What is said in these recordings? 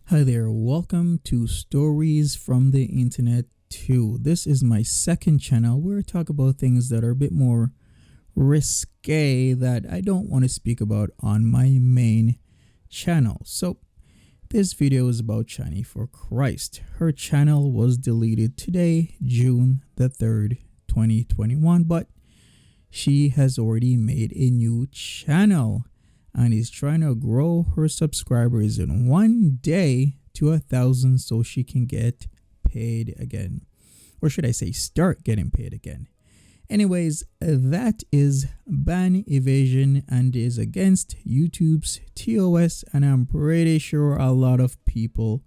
Hi there, welcome to Stories from the Internet 2. This is my second channel where I talk about things that are a bit more risque that I don't want to speak about on my main channel. So this video is about Shanny for Christ. Her channel was deleted today, June the 3rd, 2021, but she has already made a new channel and is trying to grow her subscribers in one day to 1,000 so she can get paid again. Or should I say start getting paid again. Anyways, that is ban evasion and is against YouTube's TOS, and I'm pretty sure a lot of people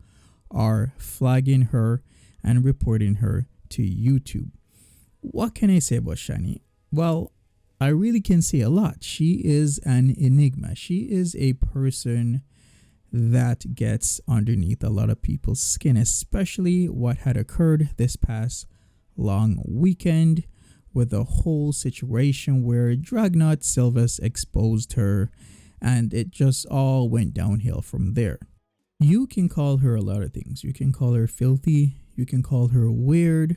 are flagging her and reporting her to YouTube. What can I say about Shanny? Well, I really can say a lot. She is an enigma. She is a person that gets underneath a lot of people's skin, especially what had occurred this past long weekend with the whole situation where Dragnot Silvas exposed her, and it just all went downhill from there. You can call her a lot of things. You can call her filthy. You can call her weird.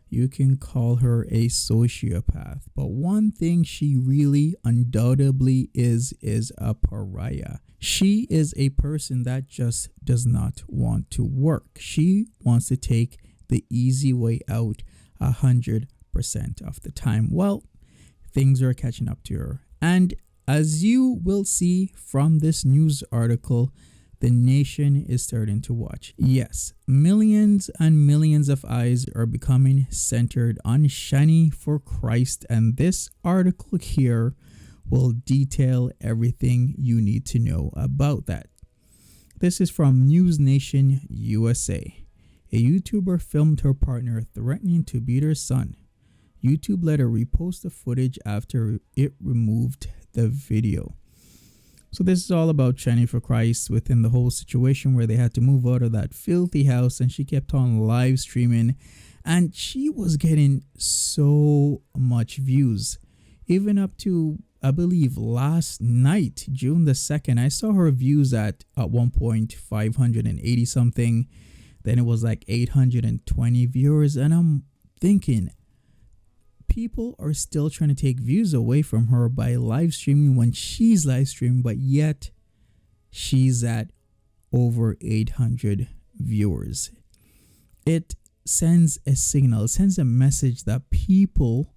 You can call her a sociopath, but one thing she really undoubtedly is a pariah. She is a person that just does not want to work. She wants to take the easy way out 100% of the time. Well, things are catching up to her. And as you will see from this news article, the nation is starting to watch. Yes, millions and millions of eyes are becoming centered on Shanny for Christ, and this article here will detail everything you need to know about that. This is from News Nation USA. A YouTuber filmed her partner threatening to beat her son. YouTube let her repost the footage after it removed the video. So this is all about Shanny for Christ within the whole situation where they had to move out of that filthy house, and she kept on live streaming and she was getting so much views. Even up to, I believe, last night, June the 2nd, I saw her views at one point 580 something. Then it was like 820 viewers, and I'm thinking, people are still trying to take views away from her by live streaming when she's live streaming, but yet she's at over 800 viewers. It sends a signal, it sends a message that people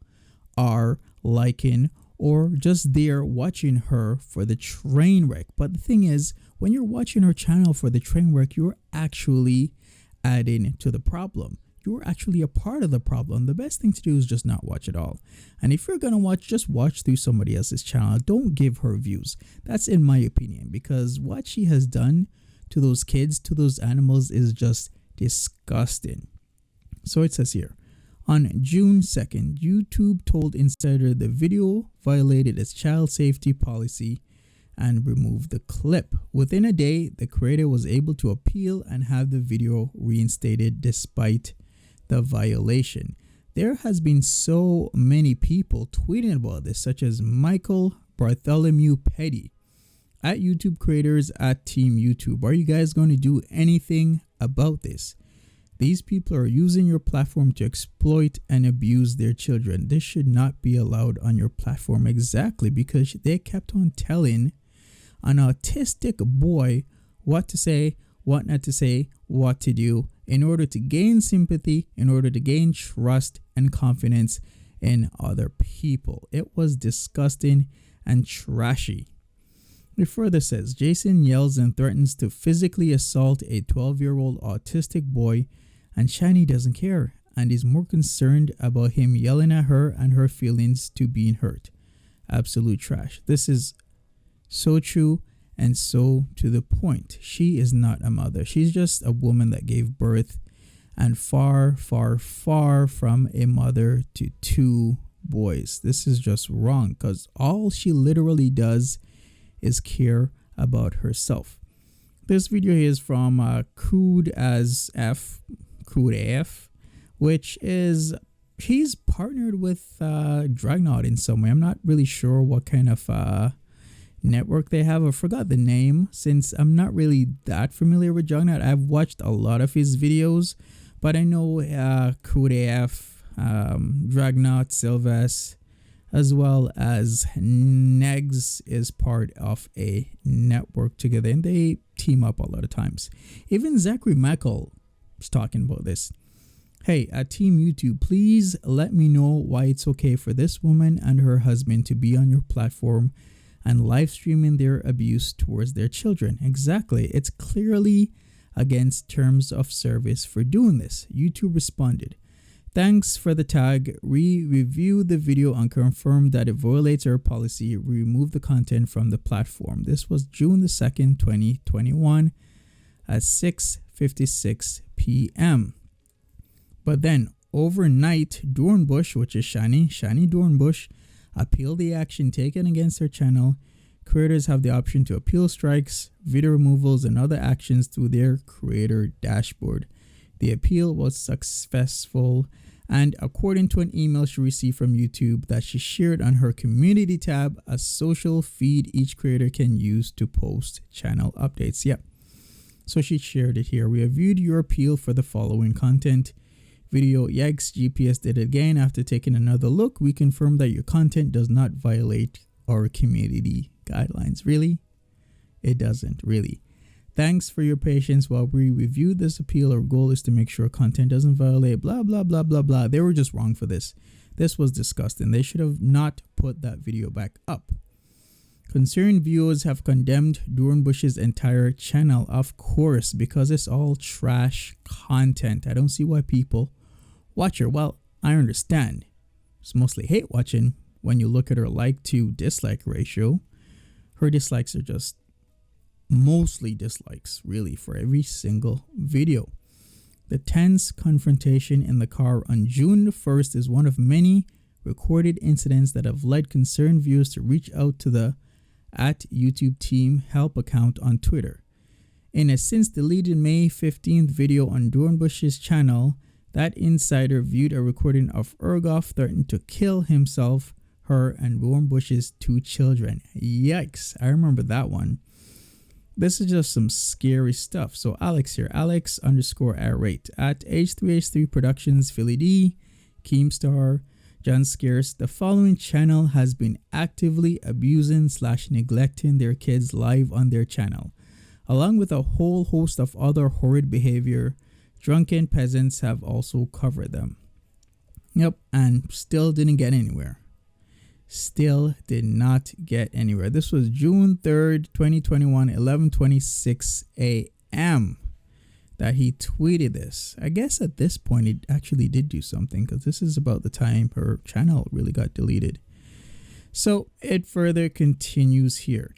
are liking or just there watching her for the train wreck. But the thing is, when you're watching her channel for the train wreck, you're actually adding to the problem. You're actually a part of the problem. The best thing to do is just not watch it all. And if you're going to watch, just watch through somebody else's channel. Don't give her views. That's in my opinion, because what she has done to those kids, to those animals, is just disgusting. So it says here, on June 2nd, YouTube told Insider the video violated its child safety policy and removed the clip. Within a day, the creator was able to appeal and have the video reinstated despite the violation. There has been so many people tweeting about this, such as Michael Bartholomew Petty at YouTube creators at Team YouTube. Are you guys going to do anything about this? These people are using your platform to exploit and abuse their children. This should not be allowed on your platform. Exactly, because they kept on telling an autistic boy what to say, what not to say, what to do in order to gain sympathy, in order to gain trust and confidence in other people. It was disgusting and trashy. It further says, Jason yells and threatens to physically assault a 12-year-old autistic boy, and Shanny doesn't care and is more concerned about him yelling at her and her feelings to being hurt. Absolute trash. This is so true and so to the point. She is not a mother. She's just a woman that gave birth, and far, far, far from a mother to two boys. This is just wrong, because all she literally does is care about herself. This video here is from Crude AF, which is, he's partnered with Dragnot in some way. I'm not really sure what kind of network they have. I forgot the name since I'm not really that familiar with Jugnaut. I've watched a lot of his videos, but I know KudeF, Dragnaut, Sylvest, as well as Negs is part of a network together, and they team up a lot of times. Even Zachary Michael was talking about this. Hey, at Team YouTube, please let me know why it's okay for this woman and her husband to be on your platform and live streaming their abuse towards their children. Exactly. It's clearly against terms of service for doing this. YouTube responded, "Thanks for the tag. We reviewed the video and confirmed that it violates our policy. We removed the content from the platform." This was June the 2nd, 2021 at 6:56 p.m. But then overnight, Dornbush, which is Shanny Dornbush, appealed the action taken against her channel. Creators have the option to appeal strikes, video removals, and other actions through their creator dashboard. The appeal was successful, and according to an email she received from YouTube that she shared on her community tab, a social feed each creator can use to post channel updates. Yep. So she shared it here. "We have viewed your appeal for the following content. Video, yikes, GPS did it again. After taking another look, we confirm that your content does not violate our community guidelines." Really? It doesn't, really. "Thanks for your patience while we review this appeal. Our goal is to make sure content doesn't violate blah, blah, blah, blah, blah." They were just wrong for this. This was disgusting. They should have not put that video back up. Concerned viewers have condemned Dornbush's entire channel, of course, because it's all trash content. I don't see why people watch her. Well, I understand. It's mostly hate watching when you look at her like to dislike ratio. Her dislikes are just mostly dislikes, really, for every single video. The tense confrontation in the car on June the 1st is one of many recorded incidents that have led concerned viewers to reach out to the @YouTube Team Help account on Twitter. In a since deleted May 15th video on Dornbush's channel, that insider viewed a recording of Ergoff threatening to kill himself, her, and Dornbush's 2 children. Yikes, I remember that one. This is just some scary stuff. So Alex here, Alex_irate at H3H3 Productions, Philly D, Keemstar, John Scarce. "The following channel has been actively abusing/neglecting their kids live on their channel, along with a whole host of other horrid behavior. Drunken peasants have also covered them." Yep, and still didn't get anywhere. Still did not get anywhere. This was June 3rd, 2021, 11:26 a.m. that he tweeted this. I guess at this point it actually did do something, because this is about the time her channel really got deleted. So it further continues here.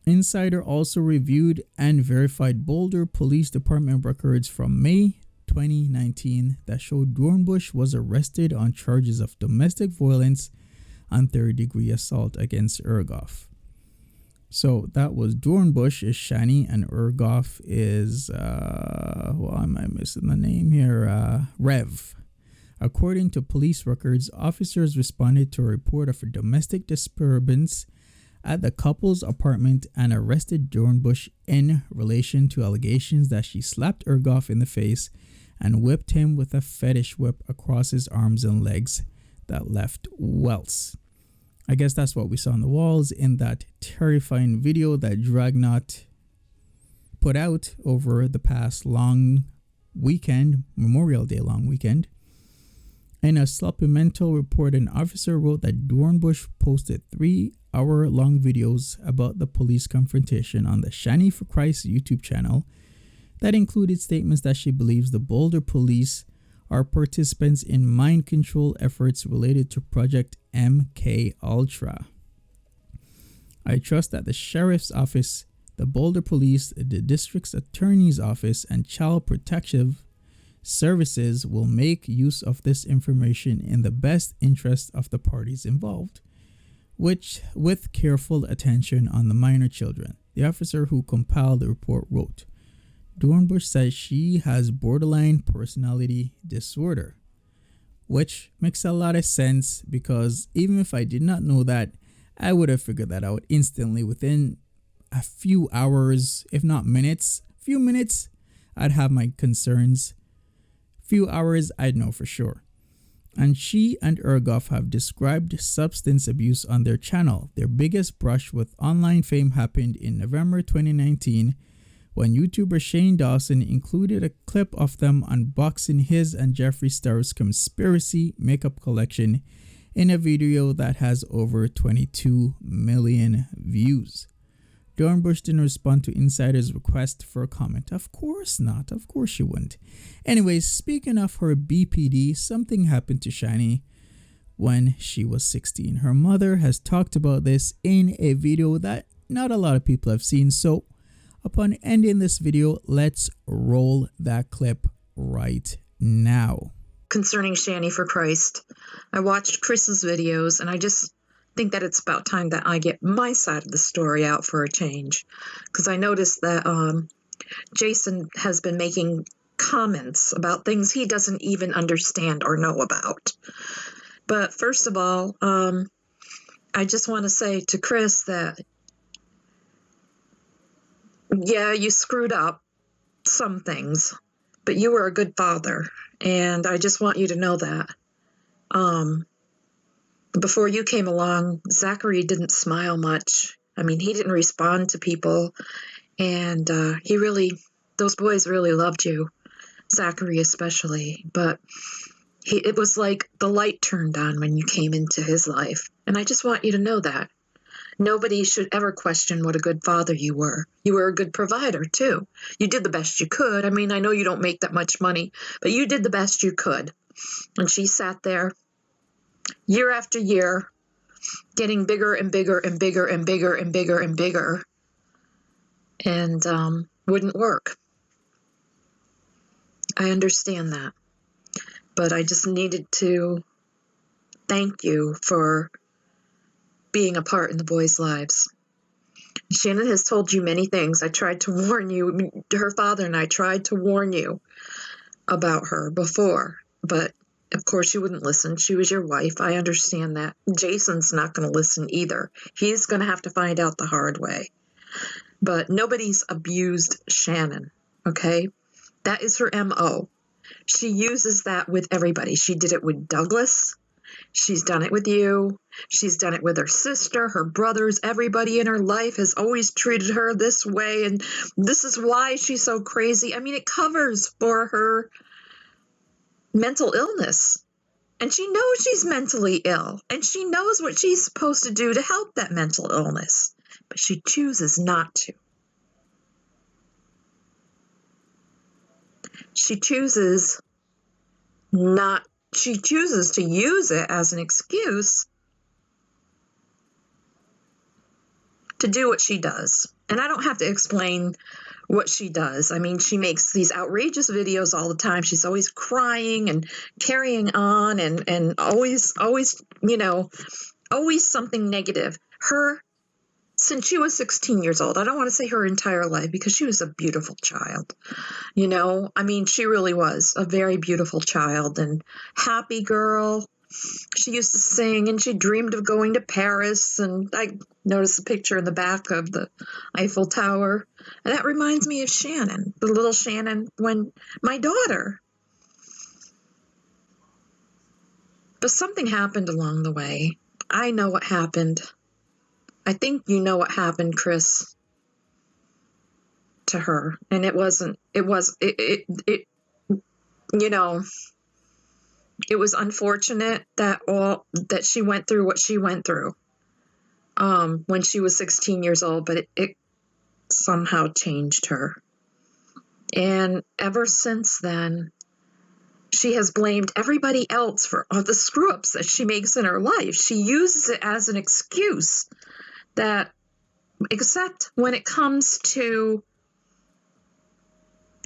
Insider also reviewed and verified Boulder Police Department records from May 2019 that showed Dornbush was arrested on charges of domestic violence and third-degree assault against Ergoff. So that was Dornbush is Shanny, and Ergoff is, well, am I missing the name here? Rev. According to police records, officers responded to a report of a domestic disturbance at the couple's apartment and arrested Dornbush in relation to allegations that she slapped Ergoff in the face and whipped him with a fetish whip across his arms and legs that left welts. I guess that's what we saw on the walls in that terrifying video that Dragnaut put out over the past long weekend, Memorial Day long weekend. In a supplemental report, an officer wrote that Dornbush posted 3-hour-long videos about the police confrontation on the Shanny for Christ YouTube channel that included statements that she believes the Boulder police are participants in mind control efforts related to Project MK Ultra. "I trust that the Sheriff's Office, the Boulder Police, the District's Attorney's Office, and Child Protective Services will make use of this information in the best interest of the parties involved, which with careful attention on the minor children," the officer who compiled the report wrote. Dornbush says she has borderline personality disorder, which makes a lot of sense, because even if I did not know that, I would have figured that out instantly within a few hours, if not minutes. Few minutes, I'd have my concerns. Few hours, I'd know for sure. And she and Ergoff have described substance abuse on their channel. Their biggest brush with online fame happened in November 2019 when YouTuber Shane Dawson included a clip of them unboxing his and Jeffree Star's conspiracy makeup collection in a video that has over 22 million views. Dornbush didn't respond to Insider's request for a comment. Of course not. Of course she wouldn't. Anyways, speaking of her BPD, something happened to Shanny when she was 16. Her mother has talked about this in a video that not a lot of people have seen. So upon ending this video, let's roll that clip right now. Concerning Shanny for Christ, I watched Chris's videos and I just think that it's about time that I get my side of the story out for a change, because I noticed that Jason has been making comments about things he doesn't even understand or know about. But first of all, I just want to say to Chris that, yeah, you screwed up some things, but you were a good father, and I just want you to know that. Before you came along, Zachary didn't smile much. I mean, he didn't respond to people, and those boys really loved you, Zachary especially, but it was like the light turned on when you came into his life, and I just want you to know that. Nobody should ever question what a good father you were. You were a good provider, too. You did the best you could. I mean, I know you don't make that much money, but you did the best you could. And she sat there year after year, getting bigger and bigger and bigger and bigger and bigger and bigger, and wouldn't work. I understand that. But I just needed to thank you for being a part in the boys' lives. Shannon has told you many things. I tried to warn you. Her father and I tried to warn you about her before, but of course you wouldn't listen. She was your wife. I understand that. Jason's not going to listen either. He's going to have to find out the hard way. But nobody's abused Shannon, okay? That is her MO. She uses that with everybody. She did it with Douglas. She's done it with you. She's done it with her sister, her brothers. Everybody in her life has always treated her this way, and this is why she's so crazy. I mean, it covers for her mental illness. And she knows she's mentally ill, and she knows what she's supposed to do to help that mental illness, but she chooses not to. She chooses to use it as an excuse to do what she does. And I don't have to explain what she does. I mean, she makes these outrageous videos all the time. She's always crying and carrying on and always, always something negative. Since she was 16 years old, I don't want to say her entire life because she was a beautiful child. I mean, she really was a very beautiful child and happy girl. She used to sing and she dreamed of going to Paris. And I noticed a picture in the back of the Eiffel Tower. And that reminds me of Shannon, the little Shannon, when my daughter. But something happened along the way. I know what happened. I think you know what happened, Chris, to her. And it was unfortunate that she went through what she went through when she was 16 years old, but it somehow changed her. And ever since then, she has blamed everybody else for all the screw-ups that she makes in her life. She uses it as an excuse that, except when it comes to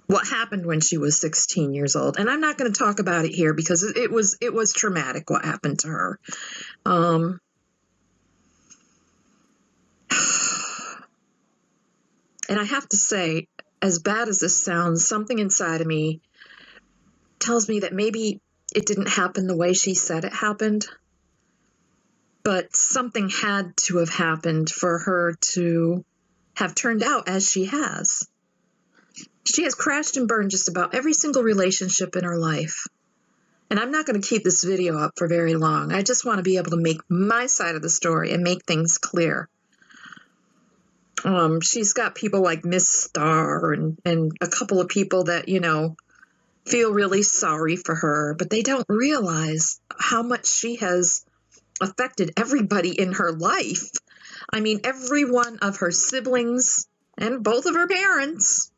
what happened when she was 16 years old. And I'm not going to talk about it here because it was traumatic what happened to her. And I have to say, as bad as this sounds, something inside of me tells me that maybe it didn't happen the way she said it happened. But something had to have happened for her to have turned out as she has. She has crashed and burned just about every single relationship in her life. And I'm not going to keep this video up for very long. I just want to be able to make my side of the story and make things clear. She's got people like Miss Star and a couple of people that, you know, feel really sorry for her, but they don't realize how much she has affected everybody in her life. I mean, every one of her siblings and both of her parents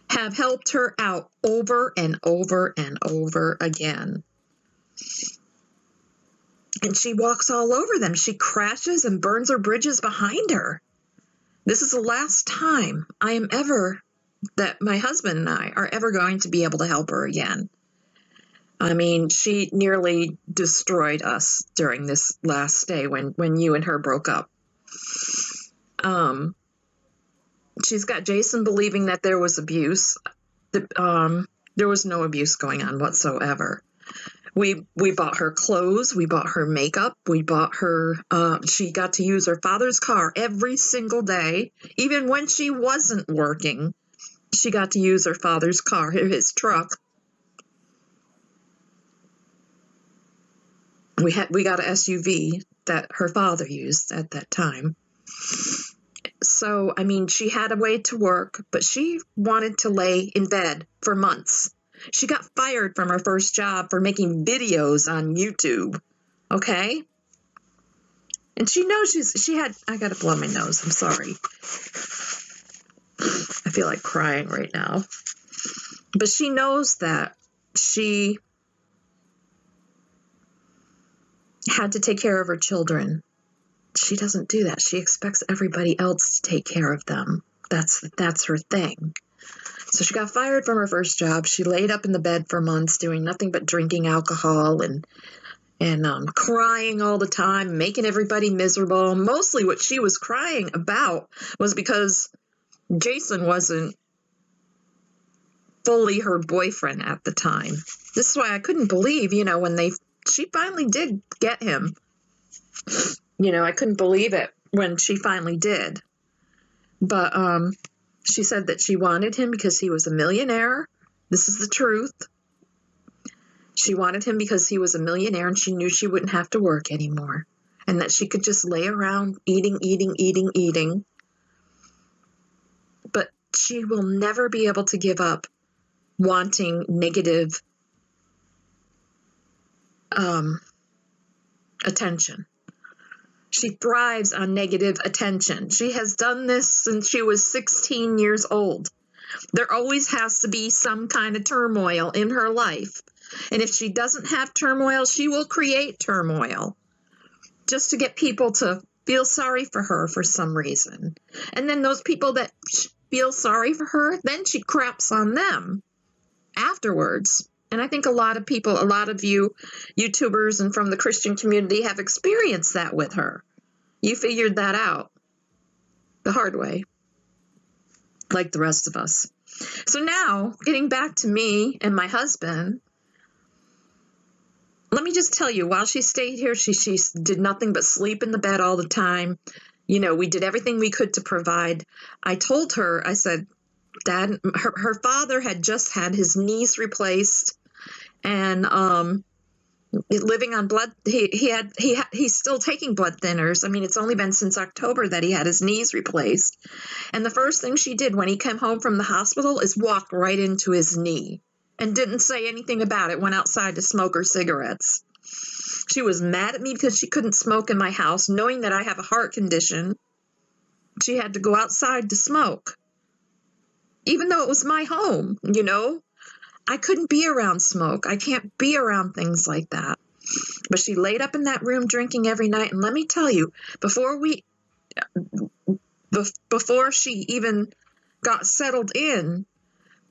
have helped her out over and over and over again. And she walks all over them. She crashes and burns her bridges behind her. This is the last time that my husband and I are ever going to be able to help her again. I mean, she nearly destroyed us during this last stay when you and her broke up. She's got Jason believing that there was abuse. There was no abuse going on whatsoever. We bought her clothes. We bought her makeup. We bought her, she got to use her father's car every single day. Even when she wasn't working, she got to use her father's car, his truck. We got an SUV that her father used at that time. So, I mean, she had a way to work, but she wanted to lay in bed for months. She got fired from her first job for making videos on YouTube. Okay? And she knows I gotta blow my nose. I'm sorry. I feel like crying right now. But she knows that she had to take care of her children. She doesn't do that. She expects everybody else to take care of them. That's her thing. So she got fired from her first job. She laid up in the bed for months doing nothing but drinking alcohol and crying all the time, making everybody miserable. Mostly what she was crying about was because Jason wasn't fully her boyfriend at the time. This is why I couldn't believe, you know, when she finally did get him. You know, I couldn't believe it when she finally did. But she said that she wanted him because he was a millionaire. This is the truth. She wanted him because he was a millionaire and she knew she wouldn't have to work anymore. And that she could just lay around eating. But she will never be able to give up wanting negative attention. She thrives on negative attention. She has done this since she was 16 years old. There always has to be some kind of turmoil in her life. And if she doesn't have turmoil, she will create turmoil just to get people to feel sorry for her for some reason. And then those people that feel sorry for her, then she craps on them afterwards. And I think a lot of you YouTubers and from the Christian community have experienced that with her. You figured that out the hard way, like the rest of us. So now, getting back to me and my husband, let me just tell you, while she stayed here, she did nothing but sleep in the bed all the time. You know, we did everything we could to provide. I told her, I said, Dad, her father had just had his knees replaced, and living on blood. He's still taking blood thinners. I mean, it's only been since October that he had his knees replaced. And the first thing she did when he came home from the hospital is walk right into his knee and didn't say anything about it. Went outside to smoke her cigarettes. She was mad at me because she couldn't smoke in my house, knowing that I have a heart condition. She had to go outside to smoke. Even though it was my home, you know, I couldn't be around smoke. I can't be around things like that. But she laid up in that room drinking every night. And let me tell you, before she even got settled in,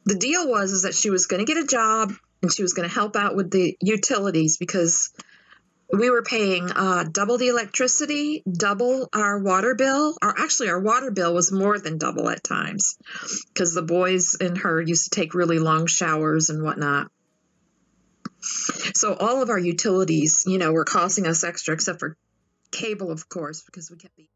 the deal was that she was going to get a job and she was going to help out with the utilities because we were paying double the electricity, double our water bill. Our water bill was more than double at times because the boys and her used to take really long showers and whatnot. So all of our utilities, you know, were costing us extra except for cable, of course, because we kept the